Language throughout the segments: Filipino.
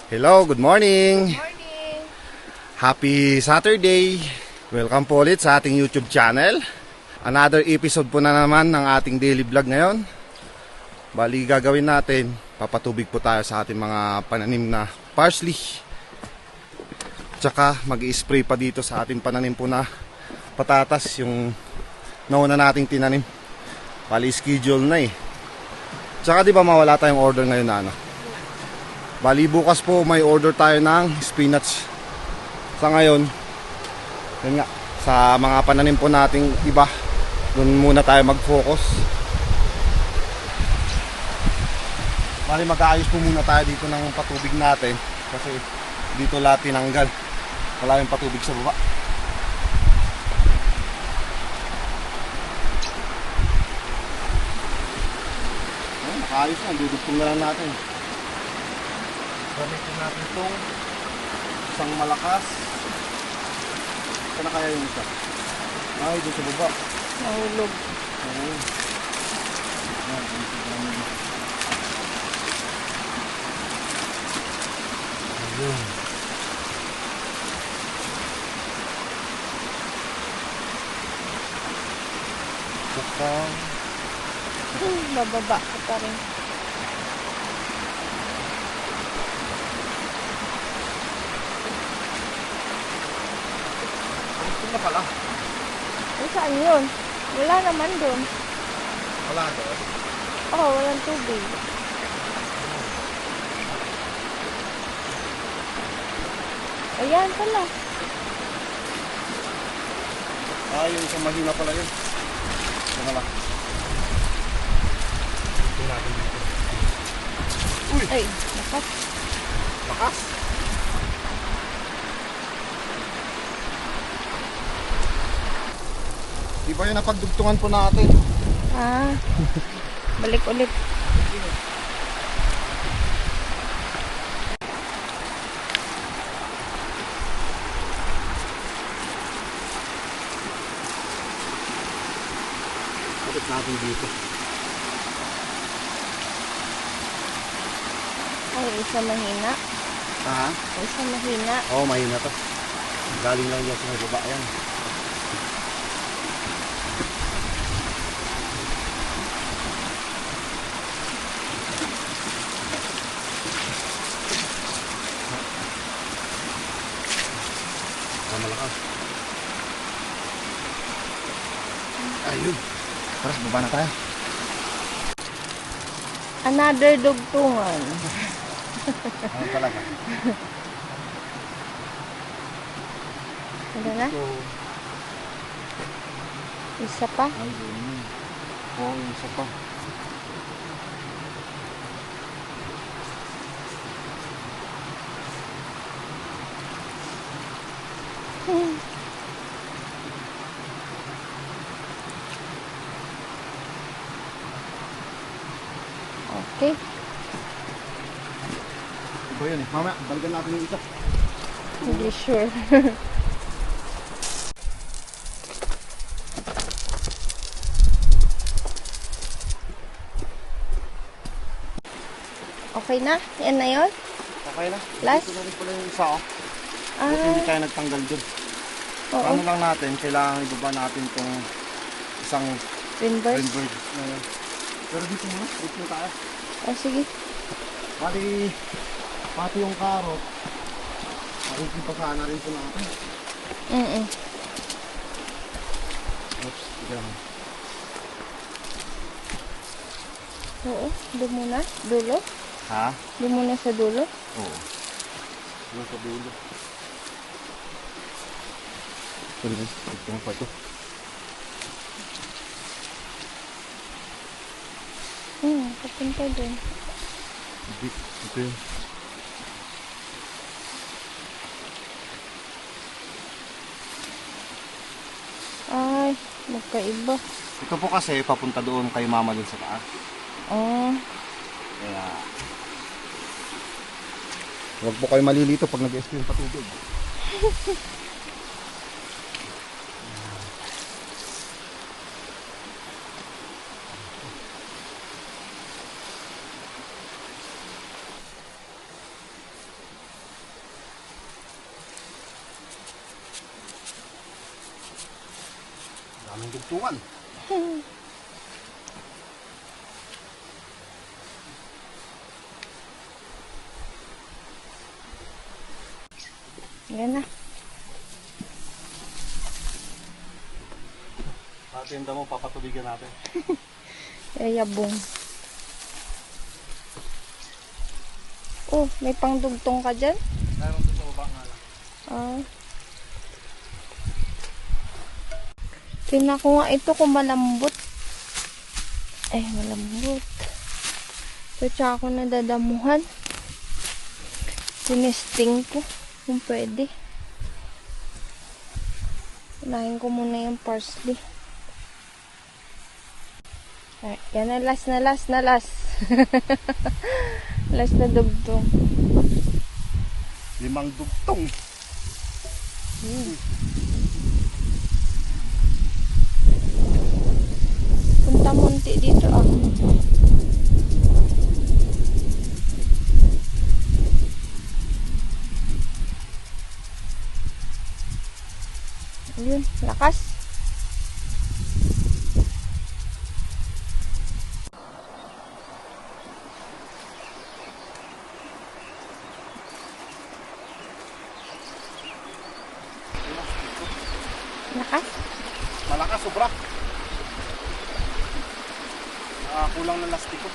Hello, good morning. Good morning! Happy Saturday. Welcome po ulit sa ating YouTube channel. Another episode po na naman ng ating daily vlog ngayon. Bali gagawin natin, papatubig po tayo sa ating mga pananim na parsley. Tsaka mag-i-spray pa dito sa ating pananim po na patatas, yung nauna nating tinanim. Bali schedule na eh. Tsaka di ba mawala tayong order ngayon na ano? Bali bukas po may order tayo ng spinach. Sa ngayon, yun nga, sa mga pananim po nating iba, doon muna tayo mag-focus. Bali mag-aayos po muna tayo dito ng patubig natin, kasi dito lahat tinanggal. Wala yung patubig sa baba. Nakaayos na, dudugtong na lang natin. Gamitin natin itong isang malakas. Saan na kaya yung isa? Ay, doon sa baba. Nahulog. Ayun. Ayun. Saka Bababa ka pa rin. ito na pala. Ay, saan yun? Wala naman doon. Wala doon. Oo, walang tubig. Ayan pala. Ah, yung isang mahina pala yun. Ito na lang. Ito natin dito. Uy! Ay, nakas. Lakas! Iba yung napagdugtungan po natin. Ah, balik ulit. Bakit natin dito? Ay, isa mahina. Ha? Isa mahina. Oo, mahina to. Galing lang yan sa may baba yan. Malakas. Ayun. Tara, baba na tayo. Another dugtungan. Ano talaga? Ano na? So, Isa pa? ayun. Oo, yung isa pa. Okay. Ito yun eh. Mamaya, balikan natin yung isa. Hindi sure. Okay na? Yan na yun? Okay na. Last? Ito na rin pala yung isa oh. Ah, Buti hindi tayo nagtanggal dun. oo. Ano lang natin, kailangan ibaba natin itong isang Winburst. Greenberg na yun. Pero dito muna, dito tayo. Oh, sige. Pati yung carrot, makikipasana rin po natin. Mm-mm. Oops, tignan mo. Oo, doon muna. Dulo. Ha? Doon muna sa dulo. Oo. Nasa dulo. Ito mo pa ito. Hmm. Papunta dun. Ito yun. Ay, magkaiba. Ito po kasi papunta doon kay mama dun sa taas. Oh, Kaya huwag po kayo malilito pag nag-explain patubig. Daming dugtungan. yan na. Patinda mo, papatubigan natin. Yayabong. Oh, may pangdugtong ka dyan? Meron doon sa baba nga lang. Ah. Tingnan ko nga ito kung malambot. Eh, malambot. So, tsaka ako nadadamuhan. Sinesting ko kung pwede. Unahin ko muna yung parsley. Ay, yan na last. Last na dugtong. 5 dugtong. Punta munti dito ah. Ayun, lakas. Lakas. Malakas, sobra. Kulang ng lastiko.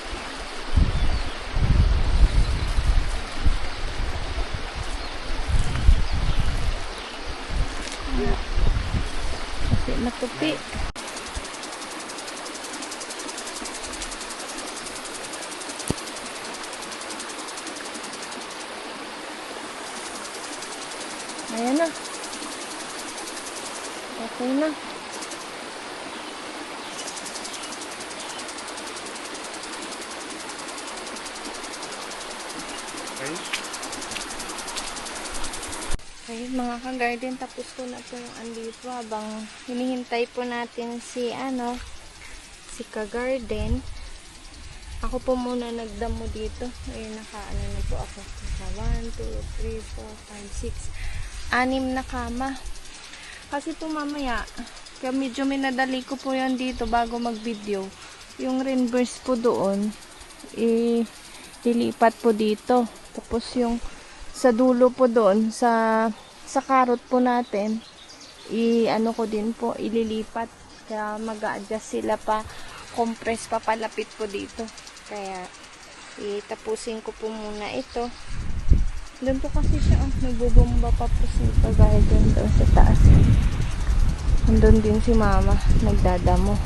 Kasi matupi. Ayan na. Okay na. Okay. Okay, mga ka-garden, tapos ko na po yung andito habang hinihintay po natin si ka-garden. Ako po muna nagdamo dito. Ayun, naka-ano na po ako. 1, 2, 3, 4, 5, 6. 6 na kama. Kasi po mamaya, kaya medyo minadali ko po yan dito bago mag-video. Yung rainburst po doon, lilipat po dito. Tapos yung sa dulo po doon, sa karot po natin, ano ko din po, ililipat. Kaya mag-a-adjust sila pa, compress pa palapit po dito. Kaya, itapusin ko po muna ito. Doon po kasi siya, nagbubomba pa po siya gaya doon sa taas. Nandun din si mama, nagdadamo.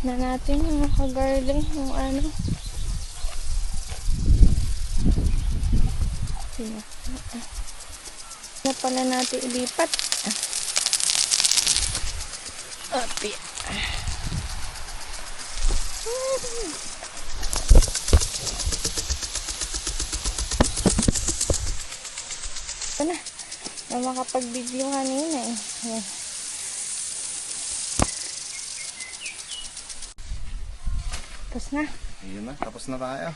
Na natin yung ka-garden, yung ano. Na pala natin ilipat. Api. Ito na. Na makapag-video kanina eh. Ayan. Tapos na. Ayun na, tapos na tayo.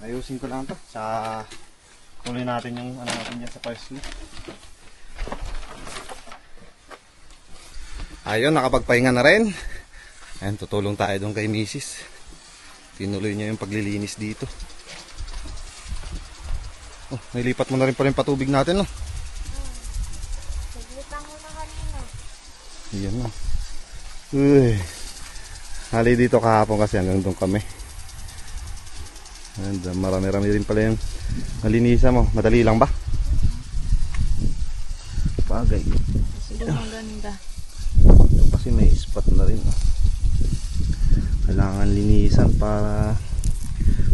Ayusin ko lang to. Sa tuloy natin yung ano natin dyan sa parsley. Ayun, nakapagpahinga na rin. Ayun, tutulong tayo doon kay Mrs. Tinuloy niya yung paglilinis dito. Oh, nailipat mo na rin pala yung patubig natin, no? Naglitang ko na kanina. Ayan na. Uy. Hali dito kahapon kasi hanggang doon kami. And, marami-rami rin pala yung malinisan mo. Madali lang ba? Bagay. Kasi maganda. Kasi may spot na rin. Kailangan linisan para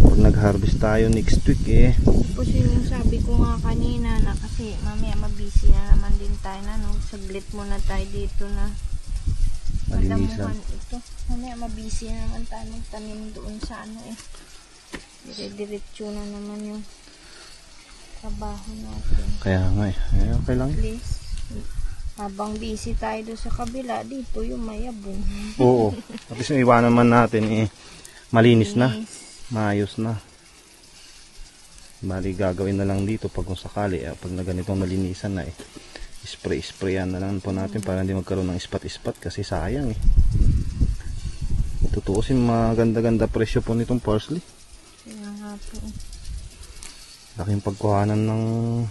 pag nag-harvest tayo next week Tapos yun yung sabi ko nga kanina na kasi mamaya mabisi na naman din tayo na no. Saglit muna tayo dito na malinisan. padamuhan ito. Mamaya mabisi na naman tayo magtanim doon sa ano dire-diretso na naman yung trabaho natin. Kaya nga okay lang. At least, habang busy tayo doon sa kabila, dito yung mayabong. Oo. At least iwanan man natin malinis na. Linis. Maayos na. Bali gagawin na lang dito pag kung sakali pag na ganitong nalinisan na sprayan na lang po natin para hindi magkaroon ng ispat-ispat kasi sayang tutuusin maganda-ganda presyo po nitong parsley. Kaya nga po. Laking pagkuhanan ng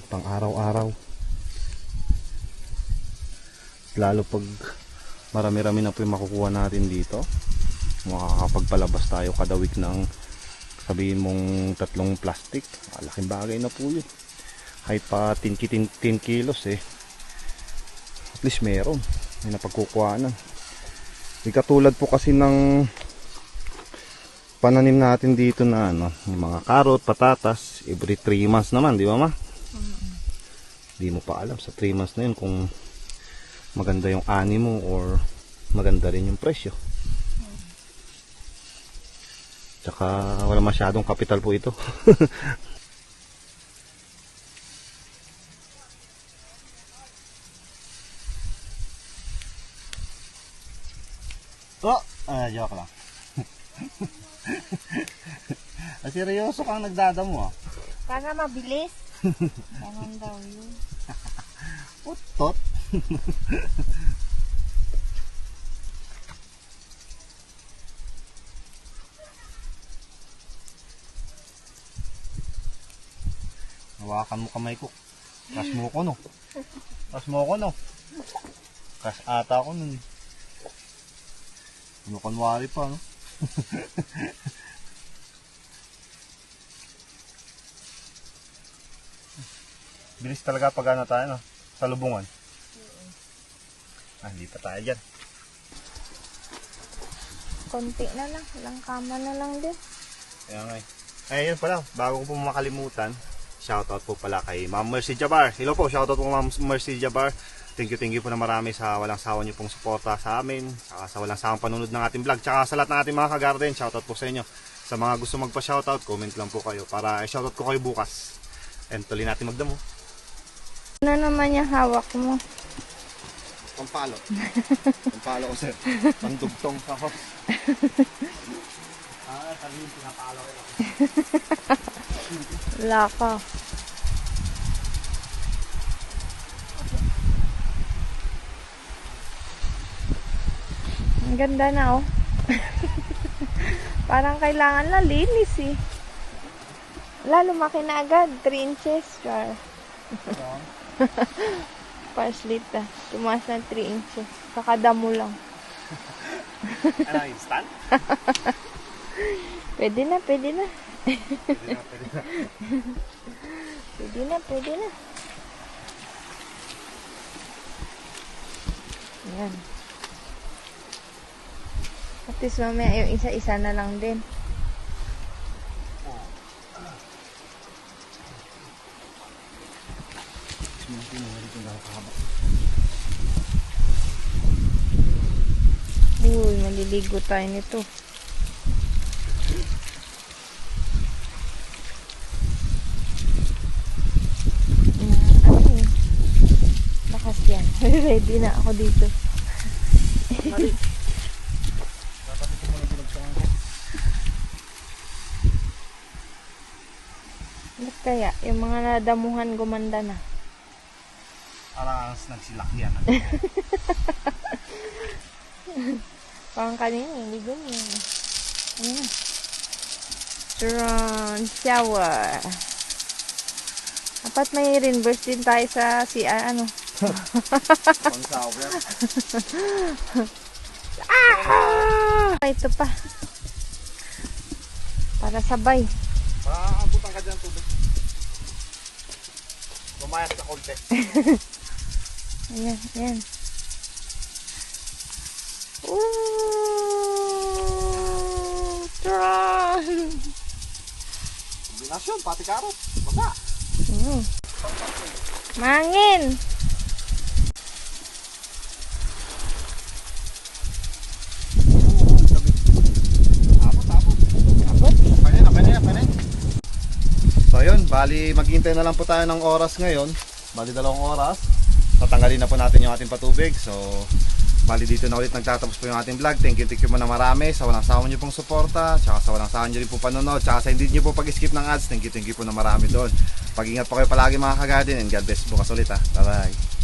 pang araw-araw, lalo pag marami-rami na po yung makukuha natin dito. Makakapagpalabas tayo kada week ng sabihin mong 3 plastic. Laking bagay na po yun. Kahit pa 10 kilos at least may napagkukuhanan. Di katulad po kasi ng pananim natin dito na yung mga karot, patatas, every 3 months naman, di ba ma? Di mo pa alam sa 3 months na yun kung maganda yung ani mo or maganda rin yung presyo. Tsaka wala masyadong kapital po ito. Joke lang. Seryoso kang nagdadamo Para mabilis. Ganun daw yun. Utot. Hawakan mo kamay ko. Kas mo ko no. Kas mo ko no. Kas ata ko nun. Ano kunwari pa no. Bilis talaga pag tayo no. Sa lubungan. Hindi pa tayo dyan. Konti na lang. Ilang kama na lang din. Kaya nga ayun pala, bago ko po makalimutan, shoutout po pala kay Ma'am Mercy Jabar. Hello po, shoutout po Ma'am Mercy Jabar. Thank you po na marami sa walang sawa niyo pong suporta sa amin, saka sa walang sawang panunod ng ating vlog, tsaka sa lahat ng ating mga ka-garden. Shoutout po sa inyo. Sa mga gusto magpa-shoutout, comment lang po kayo para i-shoutout ko kayo bukas. And tuloy natin magdamo. Ano naman yung hawak mo? Pampalo. Pampalo ko sir. Pandugtong sa host. Sabihin pinapalo ko lang. Wala ka. Ang ganda na Parang kailangan na linis Lalo lumaki na agad. 3 inches. Char. Parsley tumaas na 3 inches. Kakadamo lang. Ano, instant? Pwede na. Pwede na. Pwede na. Ayan. At least mamaya yung isa-isa na lang din. Uy, maliligo tayo nito. Lakas yan. Ready na ako dito. Ba't kaya? Yung mga nadamuhan gumanda na. Parang nagsilak yan. Parang kanina, hindi ganyan. Ayan. Turon, shower. Dapat may reimburse din tayo sa CR, Pang shower. Ito pa. Para sabay. Maabutan ka dyan tubig. Lumayas na konti. Ayan. Ooh. Run! Kombinasyon, pati karot. Baba. Mangin! So yun, bali maghintay na lang po tayo ng oras ngayon. Bali 2 oras. Tatanggalin na po natin yung ating patubig. So bali dito na ulit nagtatapos po yung ating vlog. Thank you muna marami sa walang sawa nyo pong suporta, tsaka sa walang sawa nyo rin po panonood, tsaka sa hindi nyo po pag-skip ng ads. Thank you po na marami doon. Pag-ingat po kayo palagi mga kagarden, and God bless. Bukas ulit ha. Bye bye.